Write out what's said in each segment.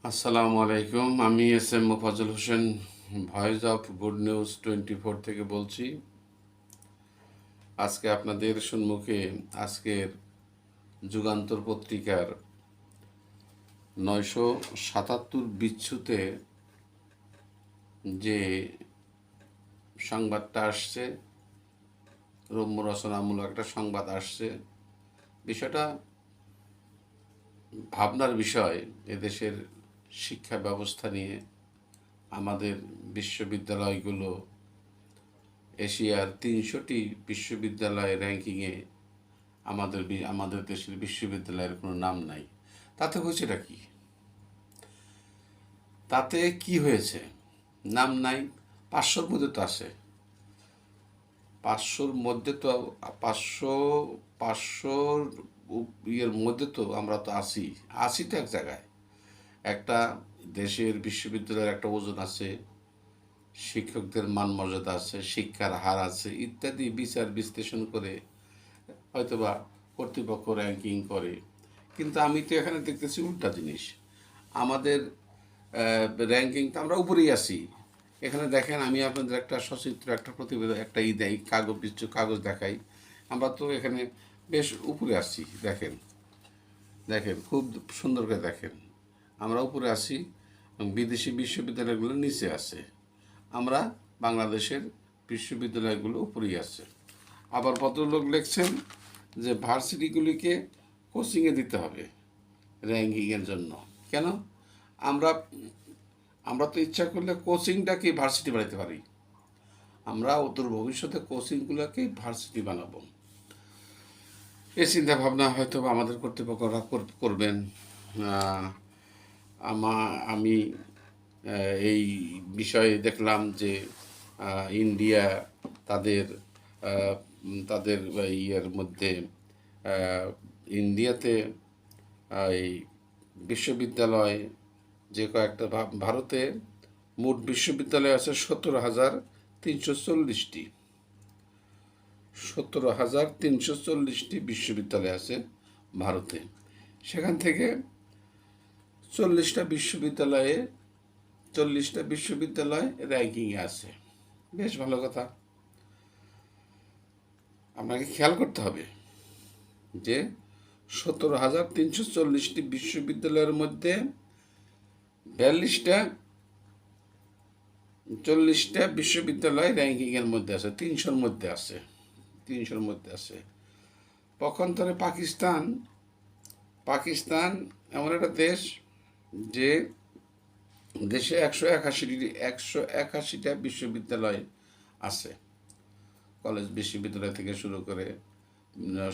আসসালামু আলাইকুম। আমি S Mofazzal Hossain, voice of good news 24 থেকে বলছি। আজকে আপনাদের সম্মুখে আজকের যুগান্তর পত্রিকার 977 বিচ্ছুতে যে সংবাদটা আসছে, রম্য রচনামূলক একটা সংবাদ আসছে। বিষয়টা ভাবনার বিষয়। এদেশের শিক্ষা ব্যবস্থা নিয়ে আমাদের বিশ্ববিদ্যালয়গুলো এশিয়ার 300টি বিশ্ববিদ্যালয় র্যাঙ্কিংয়ে আমাদের দেশের বিশ্ববিদ্যালয়ের কোনো নাম নাই। তাতে হয়েছেটা কি? তাতে কি হয়েছে? নাম নাই, 500-র মধ্যে তো আছে। 500-র মধ্যে তো 500 ইয়ের মধ্যে তো আমরা তো আছি তো এক জায়গায়। একটা দেশের বিশ্ববিদ্যালয়ের একটা ওজন আছে, শিক্ষকদের মান মর্যাদা আছে, শিক্ষার হার আছে, ইত্যাদি বিচার বিশ্লেষণ করে হয়তোবা কর্তৃপক্ষ র্যাঙ্কিং করে। কিন্তু আমি তো এখানে দেখতেছি উল্টা জিনিস। আমাদের র্যাঙ্কিং তো আমরা উপরেই আছি। এখানে দেখেন, আমি আপনাদের একটা সচিত্র একটা প্রতিবেদন একটা দেয় কাগজ দেখাই। আমরা তো এখানে বেশ উপরে আসছি। দেখেন দেখেন খুব সুন্দর করে দেখেন, আমরা উপরে আসি এবং বিদেশি বিশ্ববিদ্যালয়গুলো নিচে আছে। আমরা বাংলাদেশের বিশ্ববিদ্যালয়গুলো উপরেই আছে। আবার ভদ্রলোক লিখছেন যে ভার্সিটিগুলিকে কোচিংয়ে দিতে হবে র্যাঙ্কিংয়ের জন্য। কেন? আমরা আমরা তো ইচ্ছা করলে কোচিংটাকে ভার্সিটি বানাতে পারি। আমরা অদূর ভবিষ্যতে কোচিংগুলোকে ভার্সিটি বানাবো। এই চিন্তা ভাবনা হয়তো আমাদের কর্তৃপক্ষরা করবেন। আমি এই বিষয়ে দেখলাম যে ইন্ডিয়া তাদের তাদের ইয়ের মধ্যে ইন্ডিয়াতে এই বিশ্ববিদ্যালয় যে কয়েকটা ভারতে মোট বিশ্ববিদ্যালয় আছে 17,340টি। 17,340টি বিশ্ববিদ্যালয় আছে ভারতে। সেখান থেকে 40টা বিশ্ববিদ্যালয় র্যাঙ্কিংয়ে আছে। বেশ ভালো কথা। আপনাকে খেয়াল করতে হবে যে 17,340টি বিশ্ববিদ্যালয়ের মধ্যে 40টা বিশ্ববিদ্যালয় র্যাঙ্কিংয়ের মধ্যে আছে, 300-র মধ্যে আছে। পক্ষান্তরে পাকিস্তান এমন একটা দেশ যে দেশে 181টা বিশ্ববিদ্যালয় আছে। কলেজ বিশ্ববিদ্যালয় থেকে শুরু করে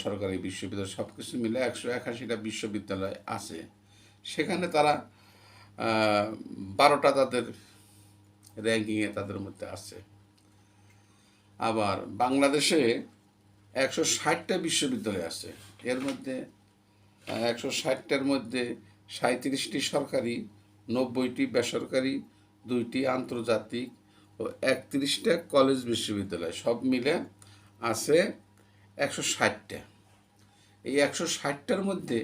সরকারি বিশ্ববিদ্যালয় সব কিছু মিলে 181টা বিশ্ববিদ্যালয় আছে। সেখানে তারা 12টা তাদের র্যাঙ্কিংয়ে তাদের মধ্যে আছে। আবার বাংলাদেশে 160টা বিশ্ববিদ্যালয় আছে। এর মধ্যে 160টার মধ্যে 37টি সরকারি, 90টি বেসরকারি, 2টি আন্তর্জাতিক ও 31টা কলেজ বিশ্ববিদ্যালয়, সব মিলে আছে 160টা। এই 160টার মধ্যে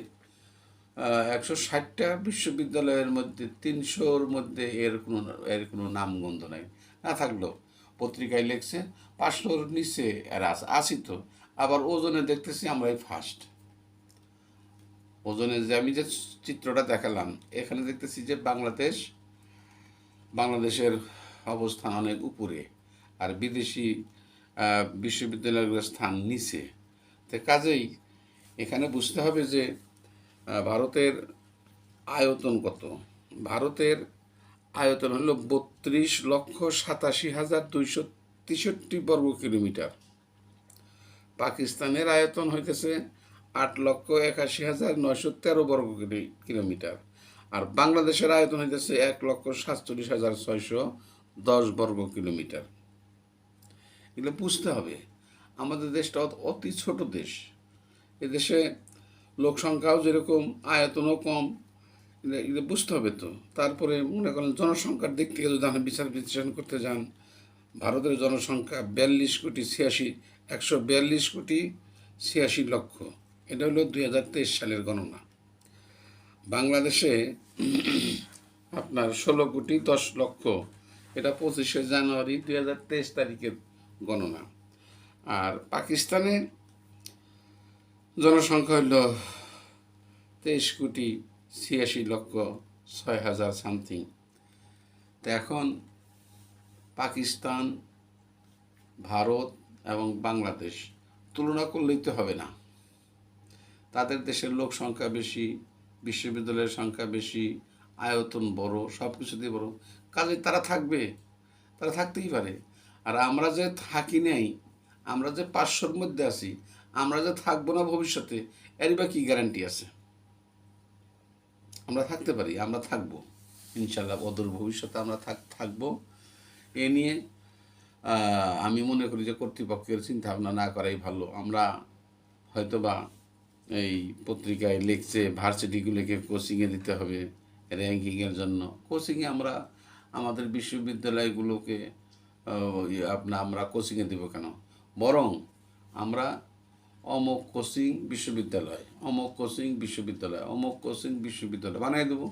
160টা বিশ্ববিদ্যালয়ের মধ্যে 300-র মধ্যে এর কোনো নামগন্ধ নাই। না থাকলেও পত্রিকায় লেখছে 500-র নিচে এরা আসি তো। আবার ওজনে দেখতেছি আমরাই ফার্স্ট। ওজনে যে আমি যে চিত্রটা দেখালাম, এখানে দেখতেছি যে বাংলাদেশের অবস্থান অনেক উপরে, আর বিদেশি বিশ্ববিদ্যালয়গুলোর স্থান নিচে। তো কাজেই এখানে বুঝতে হবে যে ভারতের আয়তন কত। ভারতের আয়তন হলো 32,87,263 বর্গ কিলোমিটার। পাকিস্তানের আয়তন হইতেছে 8,81,913 বর্গ কিলোমিটার। আর বাংলাদেশের আয়তন হইতেছে 1,47,610 বর্গ কিলোমিটার। এগুলো বুঝতে হবে। আমাদের দেশটা অতি ছোট দেশ। এদেশে লোক সংখ্যাও যেরকম, আয়তনও কম। এগুলো বুঝতে হবে তো। তারপরে মনে করেন জনসংখ্যার দিক থেকে যদি আপনি বিচার বিশ্লেষণ করতে যান, ভারতের জনসংখ্যা 142 কোটি 86 লক্ষ। এটা হলো 2023 সালের গণনা। বাংলাদেশে আপনার 16,10,00,000। এটা 25শে জানুয়ারি 2023 তারিখের গণনা। আর পাকিস্তানে জনসংখ্যা হইল 23,86,06,000 সামথিং। তো এখন পাকিস্তান, ভারত এবং বাংলাদেশ তুলনা করলেই তো হবে না। তাদের দেশের লোক সংখ্যা বেশি, বিশ্ববিদ্যালয়ের সংখ্যা বেশি, আয়তন বড়, সব কিছুতেই বড়, কাজে তারা থাকবে, তারা থাকতেই পারে। আর আমরা যে থাকি নাই, আমরা যে 500-র মধ্যে আছি, আমরা যে থাকবো না ভবিষ্যতে, এরই বা কী গ্যারান্টি আছে? আমরা থাকতে পারি, আমরা থাকবো ইনশাল্লাহ, অদূর ভবিষ্যতে আমরা থাকবো। এ নিয়ে আমি মনে করি যে কর্তৃপক্ষের চিন্তা ভাবনা না করাই ভালো। আমরা হয়তোবা এই পত্রিকায় লিখছে ভার্সিটিগুলোকে কোচিংয়ে দিতে হবে র্যাঙ্কিংয়ের জন্য। কোচিংয়ে আমরা আমাদের বিশ্ববিদ্যালয়গুলোকে আমরা কোচিংয়ে দেবো কেন? বরং আমরা অমুক কোচিং বিশ্ববিদ্যালয়, অমুক কোচিং বিশ্ববিদ্যালয়, অমুক কোচিং বিশ্ববিদ্যালয় বানিয়ে দেবো।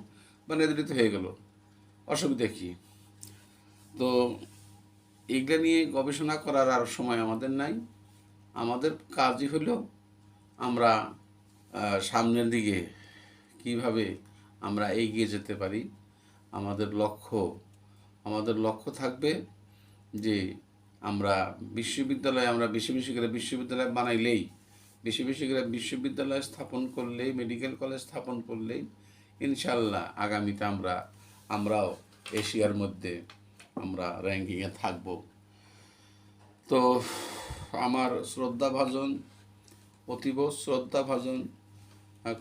বানিয়ে দিলে তো হয়ে গেল, অসুবিধা কী? তো এগুলো নিয়ে গবেষণা করার আর সময় আমাদের নাই। আমাদের কাজই হলো আমরা সামনের দিকে কিভাবে আমরা এগিয়ে যেতে পারি। আমাদের লক্ষ্য থাকবে যে আমরা বেশি বেশি করে বিশ্ববিদ্যালয় বানাইলেই, বেশি বেশি করে বিশ্ববিদ্যালয় স্থাপন করলেই, মেডিকেল কলেজ স্থাপন করলেই ইনশাল্লাহ আগামীতে আমরাও এশিয়ার মধ্যে আমরা র্যাঙ্কিংয়ে থাকব। তো আমার শ্রদ্ধাভাজন, অতীব শ্রদ্ধাভাজন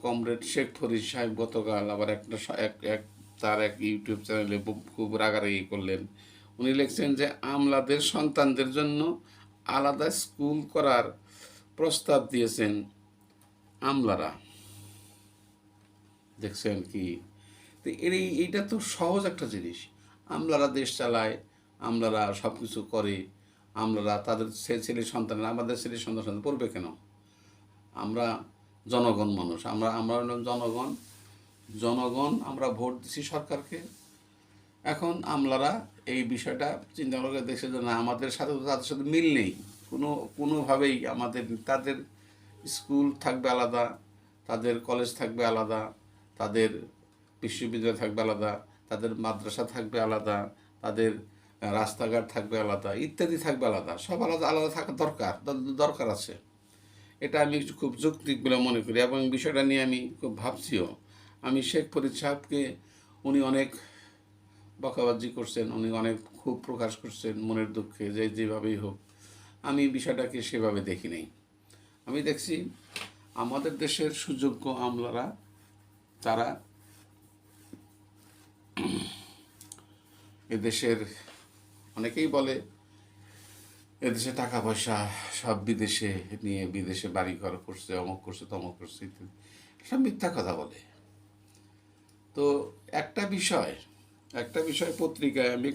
কমরেড শেখ ফরিদ সাহেব গতকাল আবার তার এক ইউটিউব চ্যানেলে খুব রাগারাগি করলেন। উনি লিখছেন যে আমলাদের সন্তানদের জন্য আলাদা স্কুল করার প্রস্তাব দিয়েছেন আমলারা। দেখছেন কি? তো এইটা তো সহজ একটা জিনিস। আমলারা দেশ চালায়, আমলারা সব কিছু করে, আমলারা তাদের ছেলে সন্তান, আমাদের ছেলে সন্তান পড়বে কেন? আমরা জনগণ মানুষ, আমরা হলাম জনগণ, আমরা ভোট দিছি সরকারকে। এখন আমলারা এই বিষয়টা চিন্তা করে দেখছে যে না, আমাদের সাথে তো তাদের সাথে মিল নেই কোনোভাবেই। তাদের স্কুল থাকবে আলাদা, তাদের কলেজ থাকবে আলাদা, তাদের বিশ্ববিদ্যালয় থাকবে আলাদা, তাদের মাদ্রাসা থাকবে আলাদা, তাদের রাস্তাঘাট থাকবে আলাদা, ইত্যাদি থাকবে আলাদা। সব আলাদা আলাদা থাকা দরকার আছে। এটা আমি খুব যৌক্তিক বলে মনে করি এবং বিষয়টা নিয়ে আমি খুব ভাবছিও। আমি শেখ ফরিদ সাহেবকে, উনি অনেক বকাবাজি করছেন, উনি অনেক ক্ষোভ প্রকাশ করছেন মনের দুঃখে, যেভাবেই হোক। আমি বিষয়টাকে সেভাবে দেখি নাই। আমি দেখছি আমাদের দেশের সুযোগ্য আমলারা, তারা এদেশের, অনেকেই বলে এদেশে টাকা পয়সা সব বিদেশে নিয়ে বিদেশে বাড়িঘর করছে, অমুক করছে, তমুক করছে ইত্যাদি, সব মিথ্যা কথা বলে। তো একটা বিষয় পত্রিকায় আমি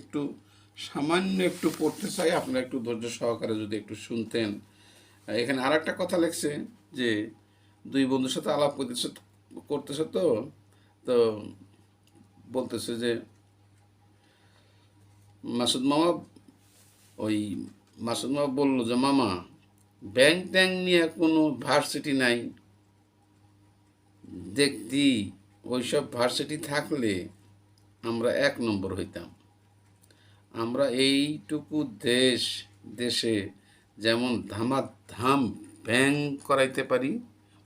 সামান্য একটু পড়তে চাই, আপনারা একটু ধৈর্য সহকারে যদি একটু শুনতেন। এখানে আর একটা কথা লিখছে যে দুই বন্ধুর সাথে আলাপ করতেছে, তো বলতেছে যে মাসুদ মামা বললো যে মামা, ব্যাংক ট্যাঙ্ক নিয়ে কোনো ভার্সিটি নাই দেখতি, ওইসব ভার্সিটি থাকলে আমরা 1 নম্বর হইতাম। আমরা এইটুকু দেশে যেমন ধামাধাম ব্যাংক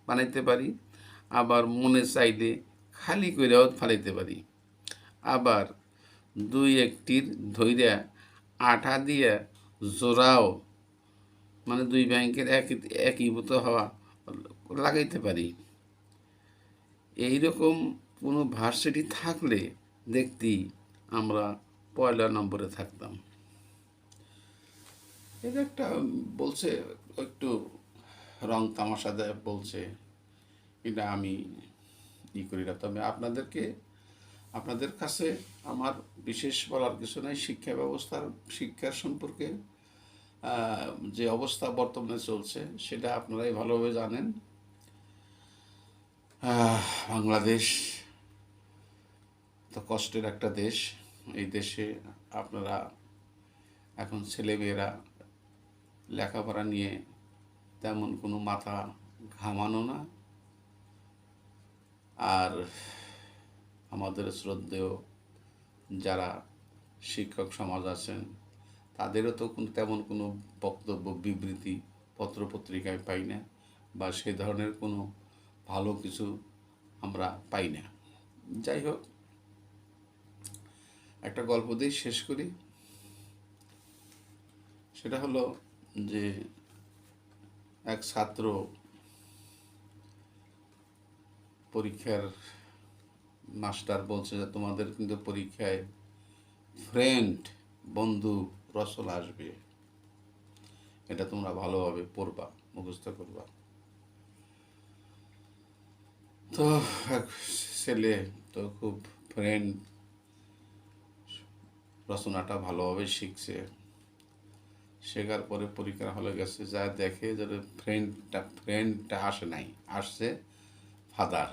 বানাইতে পারি, আবার মনে চাইলে খালি কইরাও ফালাইতে পারি, আবার 2-1টির ধইরা আঠা দিয়া জোড়াও, মানে 2 ব্যাংকের একীভূত হওয়া লাগাইতে পারি। এইরকম কোনো ভার্সিটি থাকলে দেখতি আমরা 1 নম্বরে থাকতাম। এটা একটা বলছে, একটু রং তামাশা দেয় বলছে, এটা আমি করি না। তবে আপনাদের কাছে আমার বিশেষ বলার কিছু নাই। শিক্ষার সম্পর্কে যে অবস্থা বর্তমানে চলছে সেটা আপনারাই ভালোভাবে জানেন। বাংলাদেশ তো কষ্টের একটা দেশ। এই দেশে আপনারা এখন ছেলেমেয়েরা লেখাপড়া নিয়ে তেমন কোনো মাথা ঘামানো না। আর আমাদের শ্রদ্ধেয় যারা শিক্ষক সমাজ আছেন তাদেরও তো তেমন কোনো বক্তব্য বিবৃতি পত্রপত্রিকায় পাই না, বা সে ধরনের কোনো ভালো কিছু আমরা পাই না। যাই হোক, একটা গল্প দিয়ে শেষ করি। সেটা হলো যে এক ছাত্র পরীক্ষার মাস্টার বলছে যে তোমাদের কিন্তু পরীক্ষায় ফ্রেন্ড, বন্ধু, রসল আসবে, এটা তোমরা ভালোভাবে পড়বা, মুখস্থ করবা। তো এক ছেলে তো খুব ফ্রেন্ড রচনাটা ভালোভাবে শিখছে। শেখার পরে পরীক্ষার হলে গেছে, যা দেখে যে ফ্রেন্ডটা আসে নাই, আসছে ফাদার।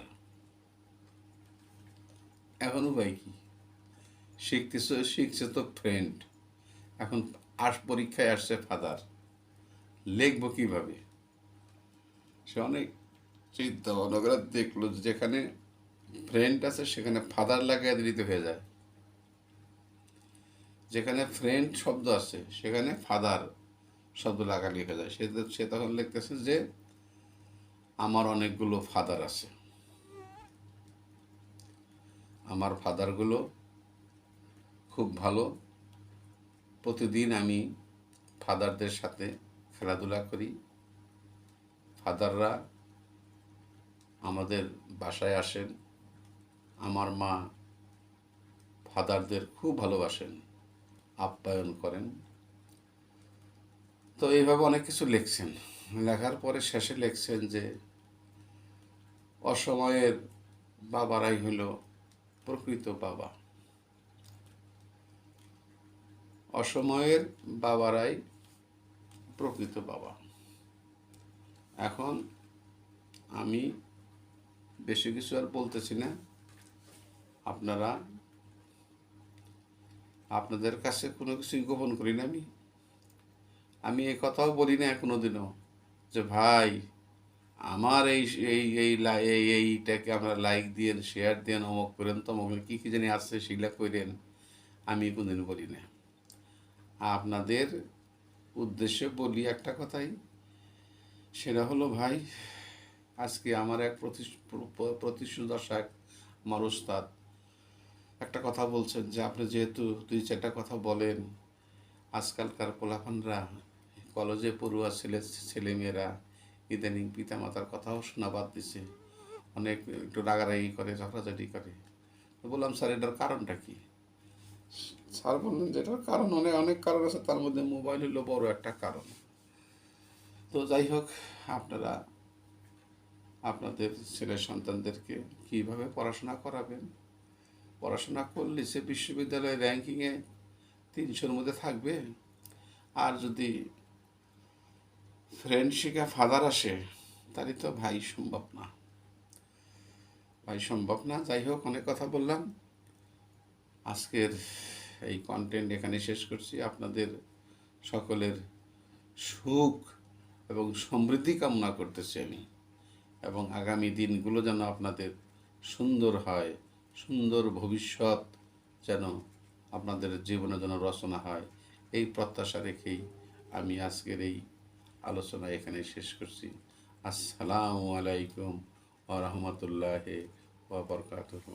এখন উপায় কি? শিখছে তো ফ্রেন্ড, এখন পরীক্ষায় আসছে ফাদার, লিখবো কিভাবে? সে অনেক চিন্তা ভাবনা করে দেখলো যেখানে ফ্রেন্ড আছে সেখানে ফাদার লাগাই দিতে হয়ে যায়, যেখানে ফ্রেন্ড শব্দ আছে সেখানে ফাদার শব্দ লাগা লিখে যায়। সে তখন লিখতেছে যে আমার অনেকগুলো ফাদার আছে, আমার ফাদারগুলো খুব ভালো, প্রতিদিন আমি ফাদারদের সাথে খেলাধুলা করি, ফাদাররা আমাদের বাসায় আসেন, আমার মা ফাদারদের খুব ভালোবাসেন, আপ্যায়ন করেন। তো এইভাবে অনেক কিছু লিখছেন। লেখার পরে শেষে লিখছেন যে অসময়ের বাবারাই হইল প্রকৃত বাবা, অসময়ের বাবারাই প্রকৃত বাবা। এখন আমি বেশি কিছু আর বলতেছি না, আপনাদের কাছে কোনো কিছুই গোপন করি না। আমি এই কথাও বলি না কোনোদিনও যে ভাই আমার এইটাকে আমরা লাইক দিয়েন, শেয়ার দেন, অমুক করেন, তমুক কী কী জানি আসছে সেগুলা করেন, আমি কোনোদিন বলি না। আপনাদের উদ্দেশ্যে বলি একটা কথাই, সেটা হলো ভাই, আজকে আমার এক প্রতিষ্ঠা আমার ওস্তাদ একটা কথা বলছেন যে আপনি যেহেতু 2-4টা কথা বলেন, আজকালকার পোলাপানরা, কলেজে পড়ুয়া ছেলেমেয়েরা ইদানিং পিতামাতার কথাও শোনা বাদ দিছে, অনেক একটু রাগারাগি করে, ঝগড়াঝাটি করে। তো বললাম স্যার এটার কারণটা কি? স্যার বললেন যে এটার কারণ অনেক কারণ আছে, তার মধ্যে মোবাইল হলো বড় একটা কারণ। তো যাই হোক, আপনারা আপনাদের ছেলে সন্তানদেরকে কীভাবে পড়াশোনা করাবেন, পড়াশোনা করলে সে বিশ্ববিদ্যালয়ের র্যাঙ্কিংয়ে 300-র মধ্যে থাকবে, আর যদি ফ্রেন্ড শিখে ফাদার আসে তাহলে তো ভাই সম্ভব না। যাই হোক, অনেক কথা বললাম, আজকের এই কন্টেন্ট এখানে শেষ করছি। আপনাদের সকলের সুখ এবং সমৃদ্ধি কামনা করতেছি আমি, এবং আগামী দিনগুলো যেন আপনাদের সুন্দর হয়, সুন্দর ভবিষ্যৎ যেন আপনাদের জীবনে যেন রচনা হয়, এই প্রত্যাশা রেখেই আমি আজকের এই আলোচনা এখানে শেষ করছি। আসসালামু আলাইকুম ওয়া রাহমাতুল্লাহি ওয়া বারাকাতুহু।